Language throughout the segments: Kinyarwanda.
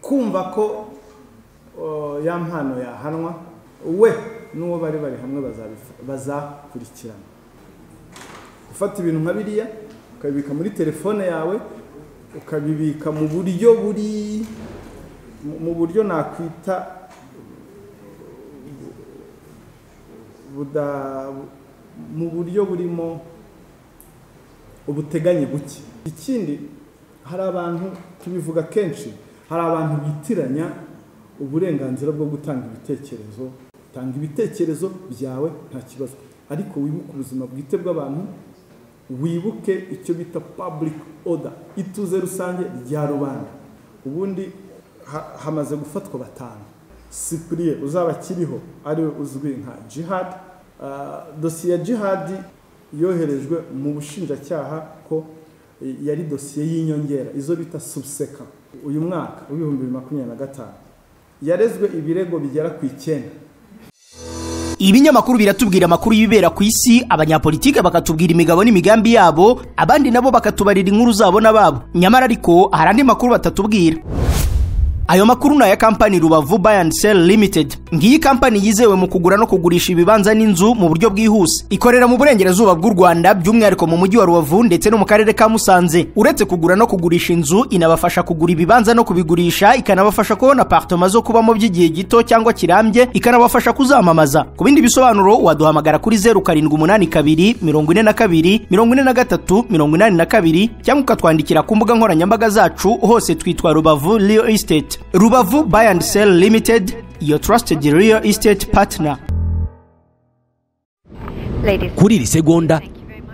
kumva ko Yampano yahanwa we n'uwo bari hamwe bazakurikirana. Ufata ibintu nka biriya ukabibika muri telefone yawe, ukabibika mu buryo nakwita mu buryo burimo ubuteganyi buke. Ikindi, hari abantu tubivuga kenshi, hari abantu bitiranya uburenganzira bwo gutanga ibitekerezo. Tanga ibitekerezo byawe nta kibazo, ariko wibuke ubuzima bwite bw'abantu, wibuke icyo bita public order, ituze rusange rya rubanda. Ubundi hamaze gufatwa 5. Cyprien uzaba kiriho ari uzwi nka Djihadi. Dosiye ya Djihadi yoherejwe mu bushinjacyaha ko yari dosiye y'inyongera, izo bita subseka. Uyu mwaka wa 2025 yarezwe ibirego bigera ku 9. Ibinyamakuru biratubwira amakuru y'ibibera ku isi, abanyapolitike bakatubwira imigabo n'imigambi yabo, abandi nabo bakatubarira inkuru zabo nababo. Nyamara ariko hari andi makuru batatubwira. Ayo makuru na ya kampani Rubavu Buy and Sell Limited. Ngiyi kampani yizewe mu kugura no kugurisha ibibanza n'inzu mu buryo bwihuse. Ikorera mu burengerazuba bw'u Rwanda, by'umwihariko mu mujyi wa Rubavu ndetse no mu karere ka Musanze. Uretse kugura no kugurisha inzu, inabafasha kugura ibibanza no kubigurisha, ikanabafasha kubona apartment zo kubamo by'igihe gito cyangwa kirambye, ikanabafasha kuzamamaza. Ku bindi bisobanuro waduhamagara kuri 0782 42 43 82 cyangwa ukatwandikira ku mbuga nkoranyambaga zacu, hose twitwa Rubavu Real Estate. Rubavu Buy and Sell Limited, your trusted real estate partner. Kuri iri segonda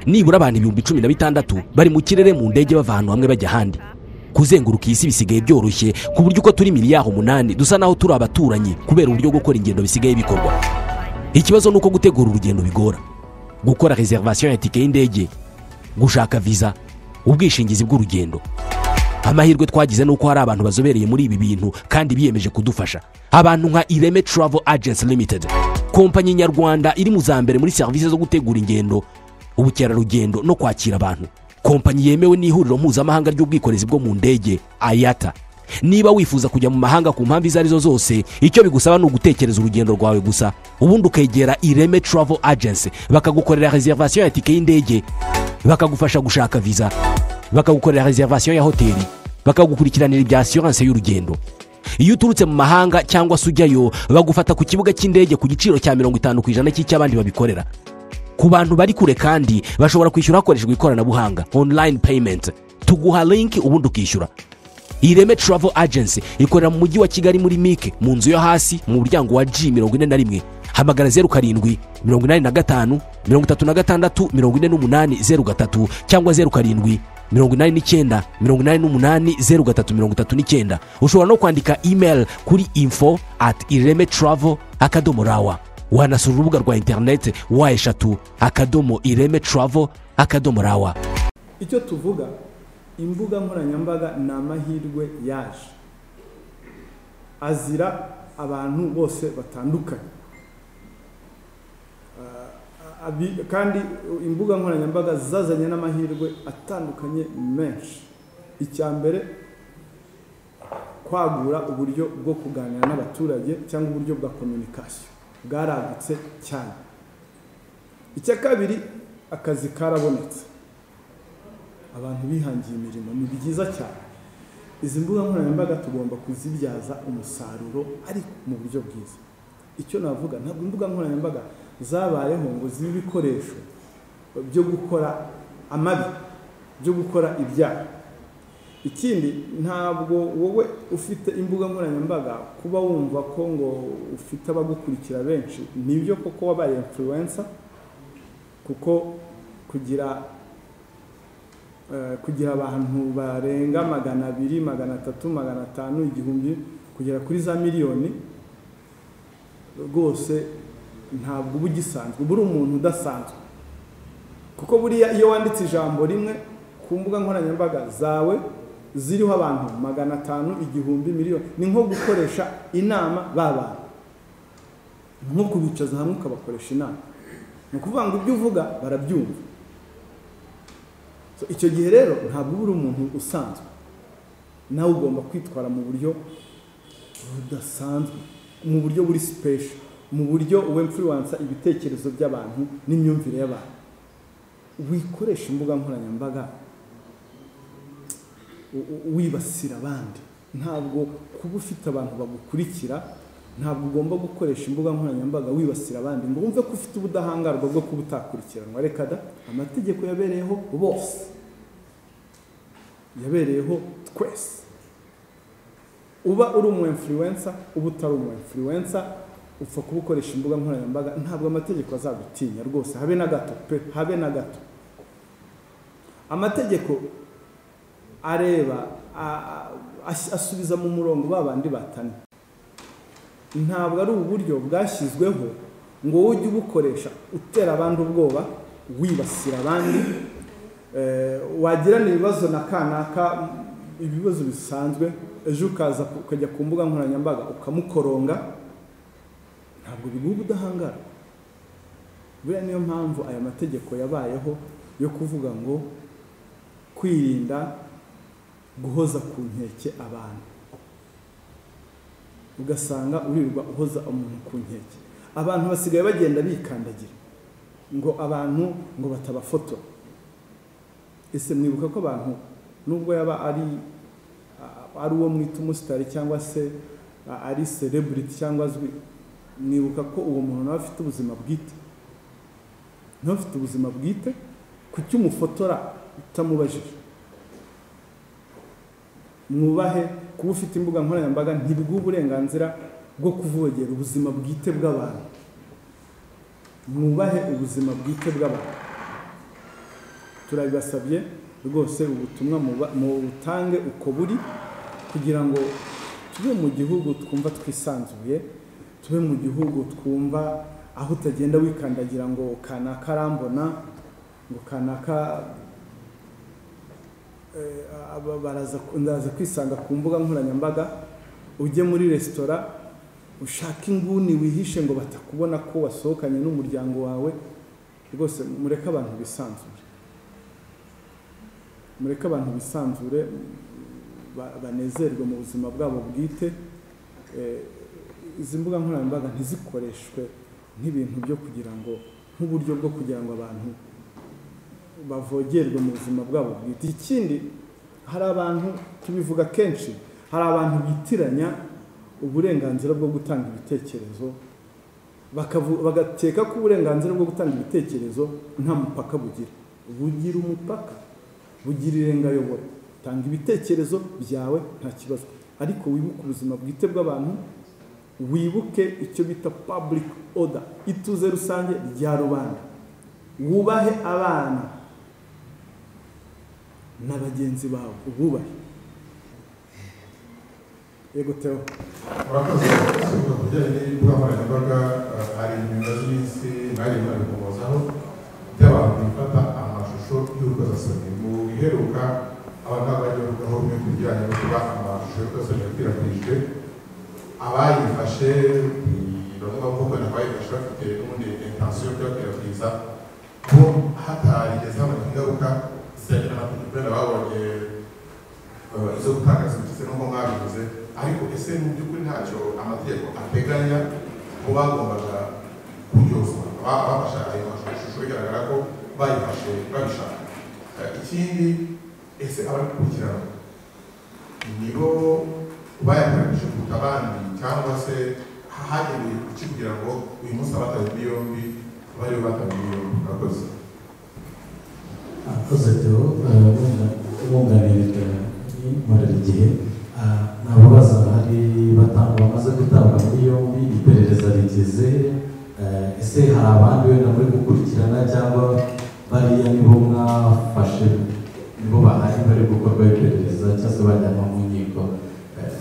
nibura abantu 16,000 bari mu kirere mu ndege bava ahantu hamwe bajya ahandi. Kuzenguruka isi bisigaye byoroshye ku buryo uko turi miliyari 8 dusa naho turi abaturanyi kubera uburyo bwo gukora ingendo bisigaye bikorwa. Ikibazo nuko gutegura urugendo bigora. Gukora reservation ya tike y'indege, gushaka visa, ubwishingizi bw'urugendo. Amahirwe twagize nuko hari abantu bazobereye muri ibi bintu kandi biyemeje kudufasha. Abantu nka Ireme Travel Agents Limited, kompanyi nyarwanda iri mu zambere muri service zo gutegura ingendo, ubukerarugendo no kwakira abantu. Kompanyi yemewe n'ihuriro mpuzamahanga ry'ubwikorezi bwo mu ndege IATA. Niba wifuza kujya mu mahanga ku mpamvu izarizo zose, icyo bigusaba ni ugutekereza urugendo rwawe gusa, ubundi ukegera Ireme Travel Agents bakagukorera reservation ya tike y'indege, bakagufasha gushaka visa, bakagukorera reservation ya hoteli, bakagukurikiranira ibya assurance y'urugendo. Iyo uturutse mu mahanga cyangwa sujyayo, bagufata ku kibuga cy'indege ku giciro cya 50% cy'abandi babikorera. Ku bantu bari kure kandi bashobora kwishyura hakoreshejwe ikoranabuhanga, online payment. Tuguha link ubundi ukishyura. Ireme Travel Agency ikorera mu mujyi wa Kigali muri Mike, mu nzu yo hasi mu muryango wa G41. Hamagara 07 85 36 48 cyangwa 07 89 88 ushobora no kwandika email kuri info@iremetravel.rawa. Wanasura urubuga rwa internet wa@iremetravel.rawa. Icyo tuvuga, imbuga nkoranyambaga ni amahirwe yaje, azira abantu bose batandukanye. Kandi imbuga nkoranyambaga zazanye n'amahirwe atandukanye menshi. Icyambere, kwagura uburyo bwo kuganira n'abaturage cyangwa uburyo bwa communication bwaragutse cyane. Icya kabiri, akazi karabonetse, abantu bihangiye imirimo, ni byiza cyane. Izi mbuga nkoranyambaga tugomba kuzibyaza umusaruro ariko mu buryo bwiza. Icyo navuga, ntabwo imbuga nkoranyambaga zabayeho ngo zibe ibikoresho byo gukora amabi, byo gukora ibyaha. Ikindi, ntabwo wowe ufite imbuga nkoranyambaga kuba wumva ko ngo ufite abagukurikira benshi, nibyo koko wabaye influencer, kuko kugira abantu barenga 200, 300, 500, 1000 kugera kuri za miliyoni, rwose ntabwo ubugisanzwe, buri umuntu udasanzwe. Kuko buriya iyo wanditse ijambo rimwe ku mbuga nkoranyambaga zawe ziriho abantu 500, 1000, miliyoni, ni nko gukoresha inama babana, nko kubicaza hamwe ukabakoresha inama. Ni ukuvuga ngo ibyo uvuga barabyumva. Icyo gihe rero ntabwo buri umuntu usanzwe, nawe ugomba kwitwara mu buryo budasanzwe mu buryo buri special, mu buryo influence ibitekerezo by'abantu n'imyumvire y'abantu. Wikoresha imbuga nkoranyambaga wibasira abandi. Ntabwo kuba ufite abantu bagukurikira, ntabwo ugomba gukoresha imbuga nkoranyambaga wibasira abandi ngo wumve ko ufite ubudahangarwa bwo kuba utakurikiranwa. Reka da, amategeko yabereyeho bose, yabereyeho twese. Uba uri umu influencer, uba utari umu influencer, upfa kuba ukoresha imbuga nkoranyambaga, ntabwo amategeko azagutinya rwose, habe na gato pe, habe na gato. Amategeko areba asubiza mu murongo babandi batanye. Ntabwo ari uburyo bwashyizweho ngo ujye ubukoresha utera abandi ubwoba, wibasira abandi, wagirana ibibazo na kanaka, ibibazo bisanzwe, ejo ukaza ukajya ku mbuga nkoranyambaga ukamukoronga. Ntabwo biguha ubudahangara. Buriya niyo mpamvu aya mategeko yabayeho yo kuvuga ngo kwirinda guhoza ku nkeke abantu. Ugasanga urirwa uhoza umuntu ku nkeke. Abantu basigaye bagenda bikandagira ngo abantu ngo batabafotora. Ese mwibuka ko abantu nubwo yaba ari uwo mwita umusitari cyangwa se ari celebrity cyangwa azwi, mwibuka ko uwo muntu nawe afite ubuzima bwite. Nawe afite ubuzima bwite, kuki umufotora utamubajije? Mwubahe kuba ufite imbuga nkoranyambaga ntibiguha uburenganzira bwo kuvogera ubuzima bwite bw'abantu. Mwubahe ubuzima bwite bw'abantu. Turabibasabye rwose, ubutumwa mu butange uko buri, kugira ngo tube mu gihugu twumva twisanzuye, tube mu gihugu twumva aho utagenda wikandagira ngo kanaka arambona, ngo kanaka ndaza kwisanga ku mbuga nkoranyambaga. Ujye muri resitora ushaka inguni wihishe ngo batakubona ko wasohokanye n'umuryango wawe. Rwose mureke abantu bisanzure, mureke abantu bisanzure, banezerwe mu buzima bwabo bwite. Izi mbuga nkoranyambaga ntizikoreshwe nk'ibintu byo kugira ngo, nk'uburyo bwo kugira ngo abantu bavogerwe mu buzima bwabo bwite. Ikindi, hari abantu, tubivuga kenshi, hari abantu bitiranya uburenganzira bwo gutanga ibitekerezo, bagateka ko uburenganzira bwo gutanga ibitekerezo nta mupaka bugira. Bugira umupaka, bugira irengayobora. Tanga ibitekerezo byawe nta kibazo, ariko wibuke ubuzima bwite bw'abantu, wibuke icyo bita public order, ituze rusange rya rubanda. Wubahe abana na bagenzi bawe, ububahe. Yego Theo. Murakoze ku bijyanye n'imbuga nkoranyambaga. Hari ibibazo by'isi mwari mwari kubazaho by'abantu bifata amashusho y'urukozasoni. Mu iheruka abantu bagiye bavugaho bimwe ku bijyanye no kuba amashusho y'urukozasoni yakwirakwijwe. Abayifashe bamwe bavuga ko bayifashe bafite n'ubundi intensiyo yo kuyakwirakwiza, ko hatarigeze haboneka ingaruka zijyanye n'amategeko babonye izo gutanga serivisi n'ubwo mwabivuze. Ariko ese mu by'ukuri ntacyo amategeko ateganya ko bagombaga kuryozwa abafashe ayo mashusho, bigaragara ko bayifashe babishaka. Ikindi, ese abari gukurikirana nibo bayakoresheje kuruta abandi, cyangwa se hagenewe iki kugira ngo uyu munsi abatawe muri yombi bari batawe muri yombi? Murakoze. Akoze Theo, umwunganira muri igihe nababaza, hari batanu bamaze gutabwa muri yombi, iperereza rigeze. Ese hari abandi wenda muri gukurikirana, cyangwa bariya nibo mwafashe, nibo bahari bari gukorwa iperereza, cyangwa se bajyanwa mu nkiko?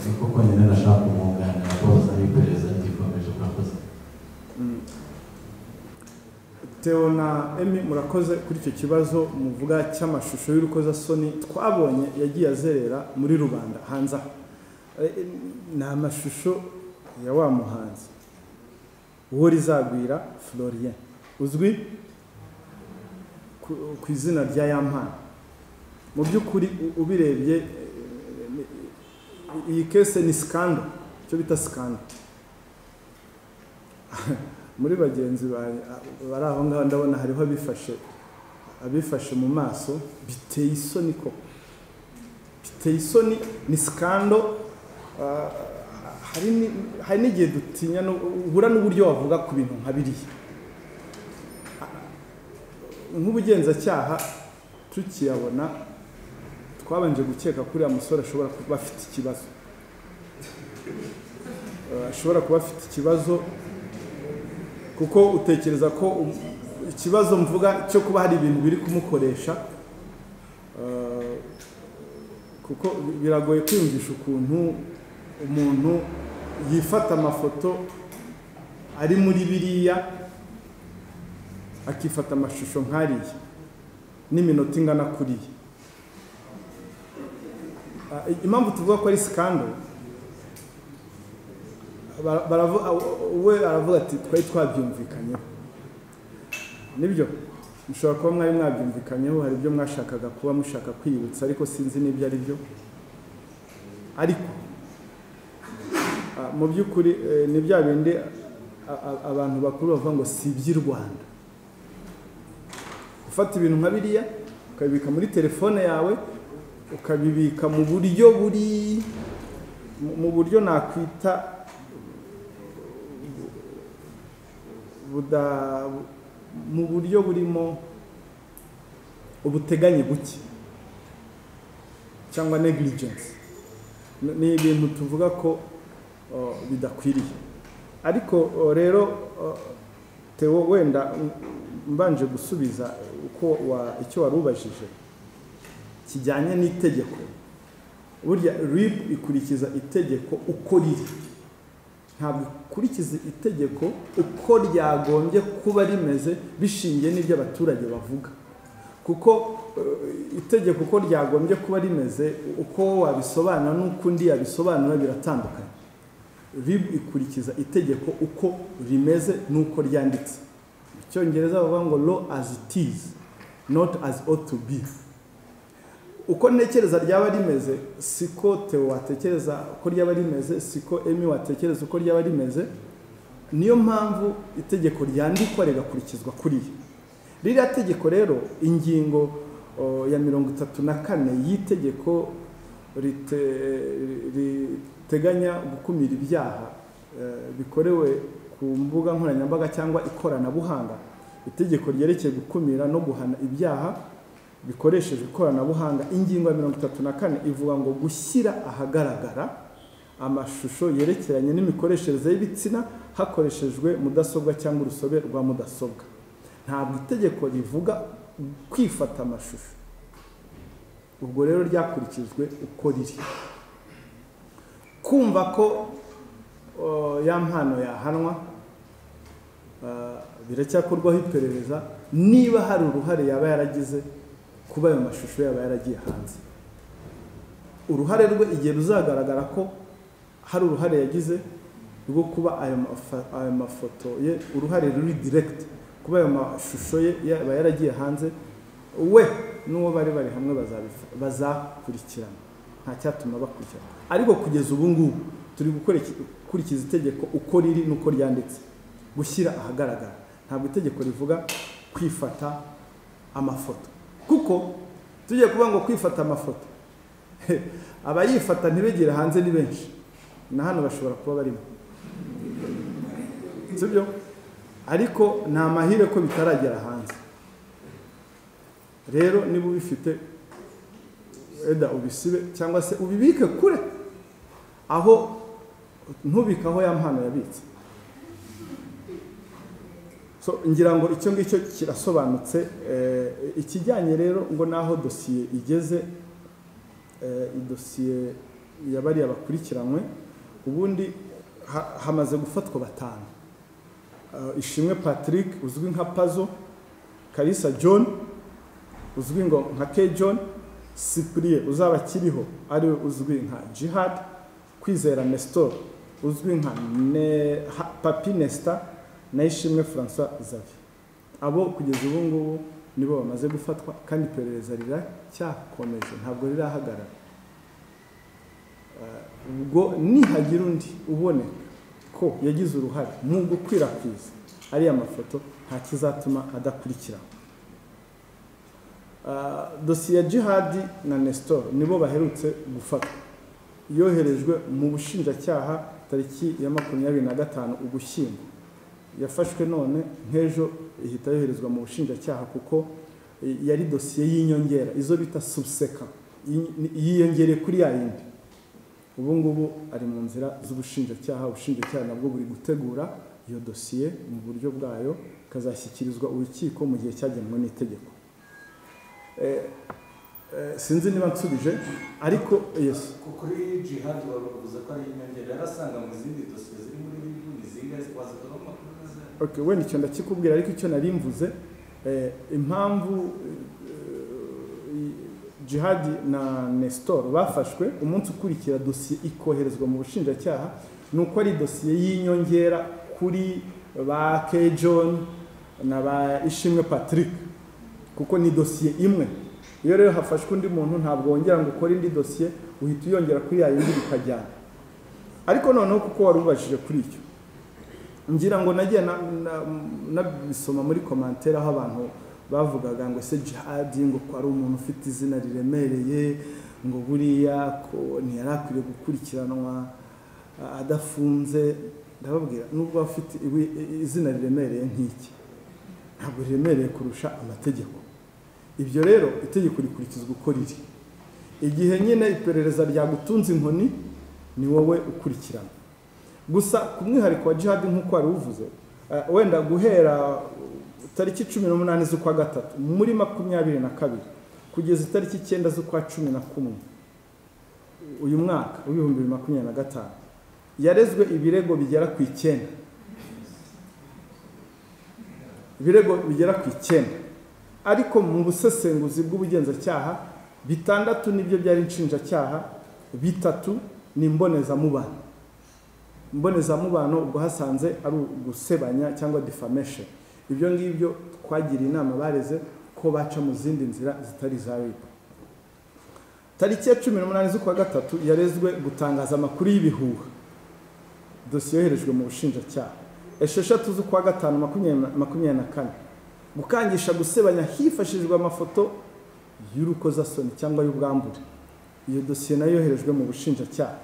Ni koko nyine nashaka umwunganira kubaza iperereza ryikomeje. Murakoze. Theo na Emi, murakoze kuri icyo kibazo muvuga cy'amashusho y'urukozasoni twabonye yagiye azerera muri rubanda hanze. Ni amashusho ya wa muhanzi uwo rizagwira Florien, uzwi ku izina rya Yampano. Mu by'ukuri ubirebye, iyi kese ni scandal cyo bita scandal. Muri bagenzi bari aho ngaho ndabona hariho abifashe mu maso biteye isoni ko biteye isoni, ni scandal. Hari n'igihe dutinya uhura n'uburyo wavuga ku bintu nka biriya. Nk'ubugenzacyaha tukiyabona twabanje gukeka kuri musore ashobora kuba afite ikibazo, kuko utekereza ko ikibazo mvuga cyo kuba hari ibintu biri kumukoresha, kuko biragoye kwiyumvisha ukuntu umuntu yifata amafoto ari muri biriya akifata amashusho nk'ariya n'iminota ingana kuriya. Impamvu tuvuga ko ari scandal, we aravuga ati twari twabyumvikanyeho. Nibyo mushobora kuba mwari mwabyumvikanyeho, hari ibyo mwashakaga kuba mushaka kwibutsa ariko sinzi n'ibyo ari byo. Ariko mu by'ukuri ni bya bindi abantu bakuru bavuga ngo si iby'i Rwanda. Ufata ibintu nka biriya ukabibika muri telefone yawe, ukabibika mu buryo nakwita mu buryo burimo ubuteganyi buke cyangwa negligence. Ni ibintu tuvuga ko bidakwiriye. Ariko rero Theo, wenda mbanje gusubiza icyo warubajije kijyanye n'itegeko. Burya RIB ikurikiza itegeko uko riri, ntabwo ikurikiza itegeko uko ryagombye kuba rimeze bishingiye n'ibyo abaturage bavuga, kuko itegeko uko ryagombye kuba rimeze uko wabisobanura n'uko undi yabisobanura biratandukanye. RIB ikurikiza itegeko uko rimeze n'uko ryanditse. Mu Cyongereza bavuga ngo law as it is, not as ought to be. Uko ntekereza ryaba rimeze siko Theo watekereza ko ryaba rimeze, siko Emi watekereza uko ryaba rimeze. Niyo mpamvu itegeko ryandikwa rigakurikizwa kuriya. Ririya tegeko rero, ingingo ya 34 y'itegeko riteganya gukumira ibyaha bikorewe ku mbuga nkoranyambaga cyangwa ikoranabuhanga. Itegeko ryerekeye gukumira no guhana ibyaha bikoresheje ikoranabuhanga, ingingo ya 34 ivuga ngo gushyira ahagaragara amashusho yerekeranye n'imikoreshereze y'ibitsina hakoreshejwe mudasobwa cyangwa urusobe rwa mudasobwa. Ntabwo itegeko rivuga kwifata amashusho. Ubwo rero ryakurikijwe uko riri. Kumva ko Yampano yahanwa biracyakorwaho iperereza niba hari uruhare yaba yaragize kuba ayo mashusho yaba yaragiye hanze. Uruhare rwe igihe ruzagaragara ko hari uruhare yagize rwo kuba ayo mafoto ye, uruhare ruri direct kuba ayo mashusho ye yaba yaragiye hanze, we n'uwo bari hamwe bazakurikirana, nta cyatuma bakurikirana. Ariko kugeza ubu ngubu turi gukurikiza itegeko uko riri n'uko ryanditse, gushyira ahagaragara. Ntabwo itegeko rivuga kwifata amafoto, kuko tugiye kuvuga ngo kwifata amafoto abayifata ntibegere hanze ni benshi, na hano bashobora kuba barimo, sibyo? Ariko nta mahire ko bitaragera hanze. Rero niba ubifite eda ubisibe cyangwa se ubibike kure, aho ntubikaho Yampano yabitse. So ngira ngo icyo ngicyo kirasobanutse. Ikijyanye rero ngo naho dosiye igeze, idosiye yabari abakurikiranywe, ubundi hamaze gufatwa 5. Ishimwe Patrick uzwi nka Pazo, Kalisa John uzwi ngo nka K John, Cyprien uzaba kiriho ari uzwi nka Djihadi, Kwizera Nestor uzwi nka Papi Nesta na Ishimwe François Xavier. Abo kugeza ubu ngubu nibo bamaze gufatwa kandi iperereza riracyakomeje, ntabwo rirahagarara. ubwo nihagira undi uboneka ko yagize uruhare mu gukwirakwiza ariya mafoto nta kizatuma adakurikirana. Dosiye ya Djihadi na Nestor nibo baherutse gufatwa, yoherejwe mu bushinjacyaha tariki ya 25 Ugushyingo. Yafashwe none nk'ejo ihita yoherezwa mu bushinjacyaha kuko yari dosiye y'inyongera, izo bita subseka, yiyongereye kuri ya yindi. Ubu ngubu ari mu nzira z'ubushinjacyaha. Ubushinjacyaha nabwo buri gutegura iyo dosiye mu buryo bwayo, kazashyikirizwa urukiko mu gihe cyagenwe n'itegeko. Sinzi niba nsubije, ariko yes. Kuri Djihadi waruvuze ko ari inyongera, yarasanga mu zindi dosiye ziri muri bibiri zingahe twazakora amakuru neza. Okay, wenda icyo ndakikubwira, ariko icyo nari mvuze impamvu Djihadi na Nestor bafashwe umunsi ukurikira dosiye ikoherezwa mu bushinjacyaha, nuko ari dosiye y'inyongera kuri ba K John na ba Ishimwe Patrick, kuko ni dosiye imwe. Iyo rero hafashwe undi muntu ntabwo wongera ngo ukore indi dosiye, uhita uyongera kuri ya yindi bikajyana. Ariko noneho kuko wari ubashije kuri icyo, ngira ngo nagiye nabisoma muri commentaire aho abantu bavugaga ngo se Djihadi ngo ko ari umuntu ufite izina riremereye, ngo buriya ko ntiyarakwiriye gukurikiranwa adafunze. Ndababwira nubwo afite izina riremereye nk'iki, ntabwo riremereye kurusha amategeko. Ibyo rero itegeko rikurikizwa uko riri. Igihe nyine iperereza ryagutunze inkoni ni wowe ukurikirana. Gusa ku mwihariko wa Djihadi nk'uko wari uvuze, wenda guhera tariki 18 z'ukwa gatatu muri 22 kugeza tariki 9 z'ukwa 11 uyu mwaka w'ibihumbi 2025 yarezwe ibirego bigera ku 9. Ibirego bigera ku 9, ariko mu busesenguzi bw'ubugenzacyaha 6 nibyo byari inshinjacyaha, 3 ni mbonezamubano. Mbonezamubano ubwo hasanze ari gusebanya cyangwa defamation. Ibyo ngibyo twagira inama bareze ko baca mu zindi nzira zitari za leta. Tariki ya 18 z'ukwa gatatu yarezwe gutangaza amakuru y'ibihuha, dosiye yoherejwe mu bushinjacyaha. 6 z'ukwa gatanu 2024 gukangisha gusebanya hifashishijwe amafoto y'urukozasoni cyangwa y'ubwambure. Iyo dosiye nayo yoherejwe mu bushinjacyaha.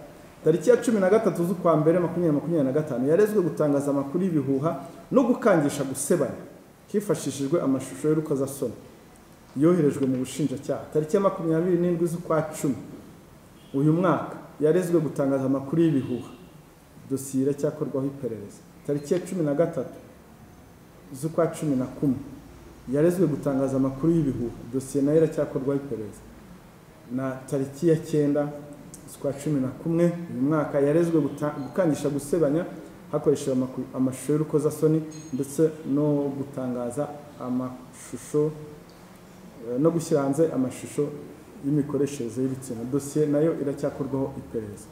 Tariki ya 13 z'ukwa mbere 2025 yarezwe gutangaza amakuru y'ibihuha no gukangisha gusebanya hifashishijwe amashusho y'urukozasoni, yoherejwe mu bushinjacyaha. Tariki ya 27 z'ukwa 10 uyu mwaka yarezwe gutangaza amakuru y'ibihuha, dosiye iracyakorwaho iperereza. Tariki ya 13 z'ukwa 11 yarezwe gutangaza amakuru y'ibihuha, dosiye nayo iracyakorwaho iperereza. Na tariki ya 9 z'ukwa 11 uyu mwaka yarezwe gukangisha gusebanya hakoreshejwe amashusho y'urukozasoni ndetse no gutangaza amashusho no gushyira hanze amashusho y'imikoreshereze y'ibitsina, dosiye nayo iracyakorwaho iperereza.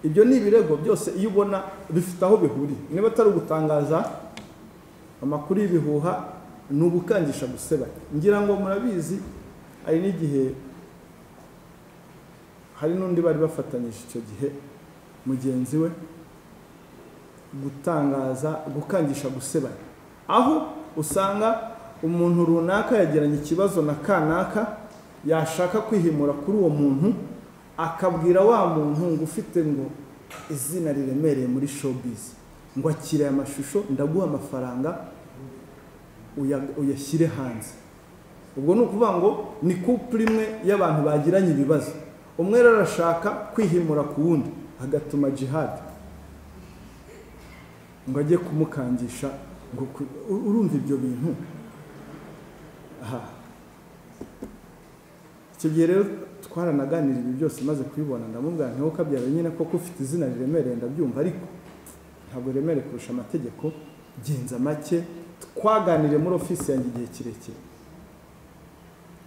Ibyo ni ibirego byose iyo ubona bifite aho bihuriye. Niba atari ugutangaza amakuru y'ibihuha ni ugukangisha gusebanya. Ngira ngo murabizi ari n'igihe hari n'undi bari bafatanyije icyo gihe mugenzi we gukangisha gusebanya, aho usanga umuntu runaka yagiranye ikibazo na kanaka, yashaka kwihimura kuri uwo muntu, akabwira wa muntu ngo ufite ngo izina riremereye muri showbiz ngo akire amashusho, ndaguha amafaranga uyashyire hanze. Ubwo ni ukuvuga ngo ni couple imwe y'abantu bagiranye ibibazo, umwe arashaka kwihimura ku wundi, agatuma Djihadi ngo ajye kumukangisha. Ngo urumva ibyo bintu. Icyo gihe rero twaranaganira ibi byose maze kubibona, ndamubwira nti wowe kabyara nyine koko ufite izina riremereye ndabyumva, ariko ntabwo riremereye kurusha amategeko, genza make. Twaganiriye muri ofisi yanjye igihe kirekire,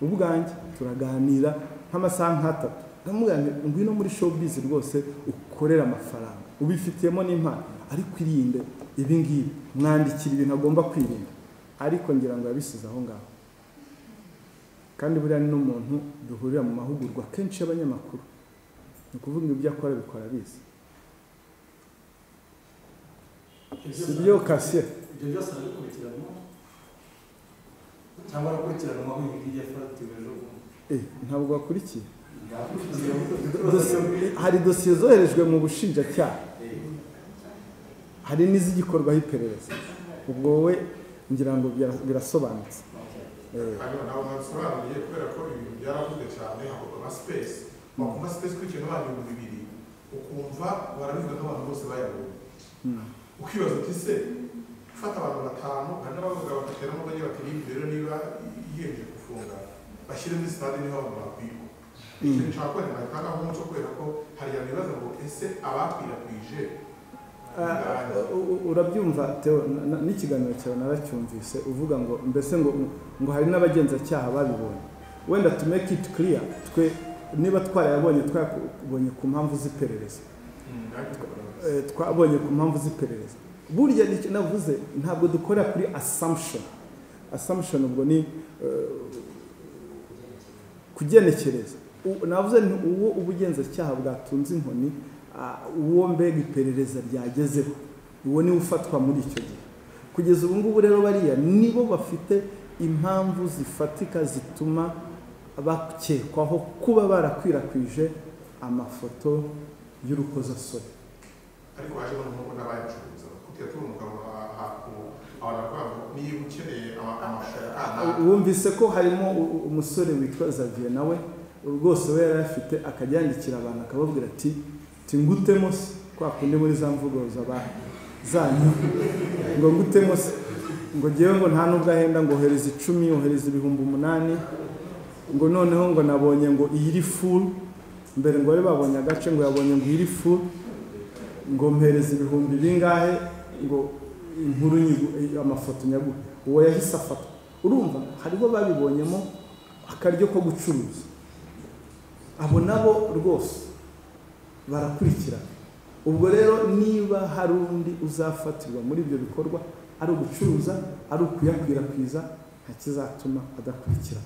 ubwanjye turaganira nk'amasaha nk'atatu. Ndamubwira nti ngwino muri showbiz rwose ukorera amafaranga, ubifitiyemo n'impano, ariko irinde ibi ngibi, mwandikira ibintu agomba kwirinda. Ariko ngira ngo yabisize aho ngaho. Kandi buriya ni n'umuntu duhurira mu mahugurwa kenshi y'abanyamakuru, ni ukuvuga ngo ibyo akora bikora bizi ibyo kasiye ibyo byose arabikurikiranwa cyangwa arakurikiranwa nk'igihe yafatiwe ejo ntabwo bakurikiye hari dosiye zoherejwe mu bushinjacyaha hari n'izigikorwaho iperereza ubwo wowe ngira ngo birasobanutse ntabwo nabisobanuriye kubera ko ibintu byaravuzwe cyane hakorwa nka space bakumva space kuri ikintu abantu 200 ukumva barabivuga nk'abantu bose bayabonye ukibaza uti se ufata abantu 5 kandi n'abavuga bagateramo bajye batirimbye rero niba yiyemeje gufunga bashyire muri stade niho abantu bakwiye ikintu nshaka kwemera kandi aho umuco kubera ko hari abantu bibaza ngo ese abakwirakwije urabyumva Theo n'ikiganiro cyawe naracyumvise uvuga ngo mbese ngo hari n'abagenzacyaha babibonye wenda to make it clear twe niba twabonye ku mpamvu z'iperereza twabonye ku mpamvu z'iperereza burya nicyo navuze ntabwo dukora kuri assumption ubwo ni kugenekereza navuze uwo ubugenzacyaha bwatunze inkoni uwo mbega iperereza ryagezeho uwo niwe ufatwa muri icyo gihe kugeza ubu ngubu rero bariya nibo bafite impamvu zifatika zituma bakekwaho kuba barakwirakwije amafoto y'urukozasoni ariko haje n'umuntu n'abayacuruza kutiya turi umugabo abantu niba ukeneye amashusho wumvise ko harimo umusore witwa Xavier nawe rwose we yari afite akajyandikira abantu akababwira ati ngutemo se kwa kundi muri za mvugo zanyu ngo ngutemo se ngo ngewe ngo nta nubwo ahenda ngo ohereza 10 ohereza 8,000 ngo noneho ngo nabonye ngo iri full mbere ngo bari babonye agace ngo yabonye ngo iri full ngo mpereza 1000 bingahe ngo inkuru amafoto nyagu uwo yahise afatwa urumva hariho babibonyemo akaryo ko gucuruza abo nabo rwose barakurikira ubwo rero niba hari undi uzafatirwa muri ibyo bikorwa ari ugucuruza ari ukuyakwirakwiza nta kizatuma adakurikira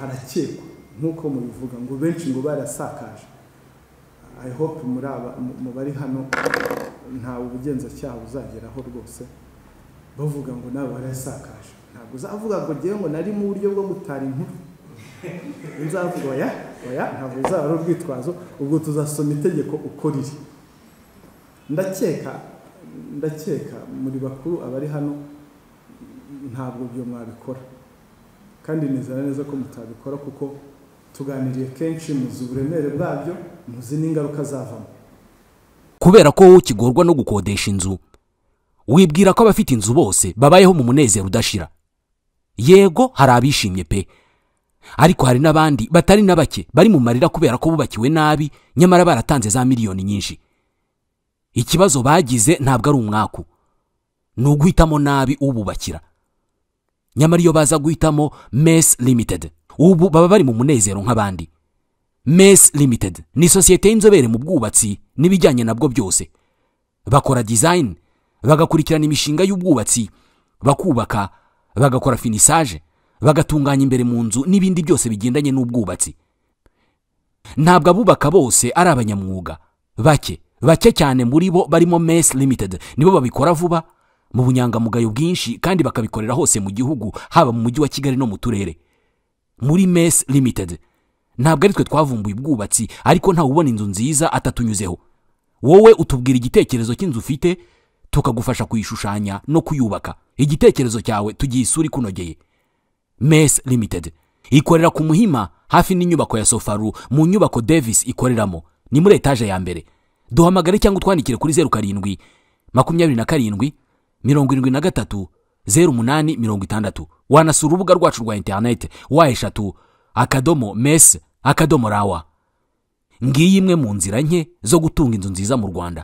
harakekwa nk'uko mubivuga ngo benshi ngo barasakaje I hope mu bari hano nta ubugenzacyaha buzageraho rwose bavuga ngo nawe barasakaje ntabwo uzavuga ngo ngewe ngo nari mu buryo bwo gutara inkuru nzavuga oya ntabwo uzaba ari urwitwazo ubwo tuzasoma itegeko uko riri ndakeka muri bakuru abari hano ntabwo byo mwabikora kandi nizera neza ko mutabikora kuko tuganiriye kenshi muzi uburemere bwabyo muzi n'ingaruka zavamo kubera ko wowe ukigorwa no gukodesha inzu wibwira ko abafite inzu bose babayeho mu munezero udashira yego hari abishimye pe ariko hari n'abandi batari na bake bari mu marira kubera ko bubakiwe nabi nyamara baratanze za miliyoni nyinshi ikibazo bagize ntabwo ari umwaku ni uguhitamo nabi ububakira nyamara iyo baza guhitamo Mess Limited ubu baba bari mu munezero nk'abandi Mess Limited ni sosiyete y'inzobere mu bwubatsi n'ibijyanye nabwo byose bakora design bagakurikirana imishinga y'ubwubatsi bakubaka bagakora finissage bagatunganya imbere mu nzu n'ibindi byose bigendanye n'ubwubatsi ntabwo abubaka bose ari abanyamwuga bake cyane muri bo barimo Mess Limited nibo babikora vuba mu bunyangamugayo bwinshi kandi bakabikorera hose mu gihugu haba mu mujyi wa Kigali no mu turere muri Mess Limited ntabwo ari twe twavumbuye ubwubatsi ariko nta ubona inzu nziza atatunyuzeho wowe utubwira igitekerezo cy'inzu ufite tukagufasha kuyishushanya no kuyubaka igitekerezo cyawe tugiye isuri kunogeye Mess Limited ikorera ku Muhima hafi n'inyubako ya Sofaru mu nyubako Davis ikoreramo ni muri etage ya mbere duhamagare cyangwa utwandikire kuri 07 27 73 0860 wanasura urubuga rwacu rwa internet @mess.rawa ngiyi imwe mu nzira nke zo gutunga inzu nziza mu Rwanda.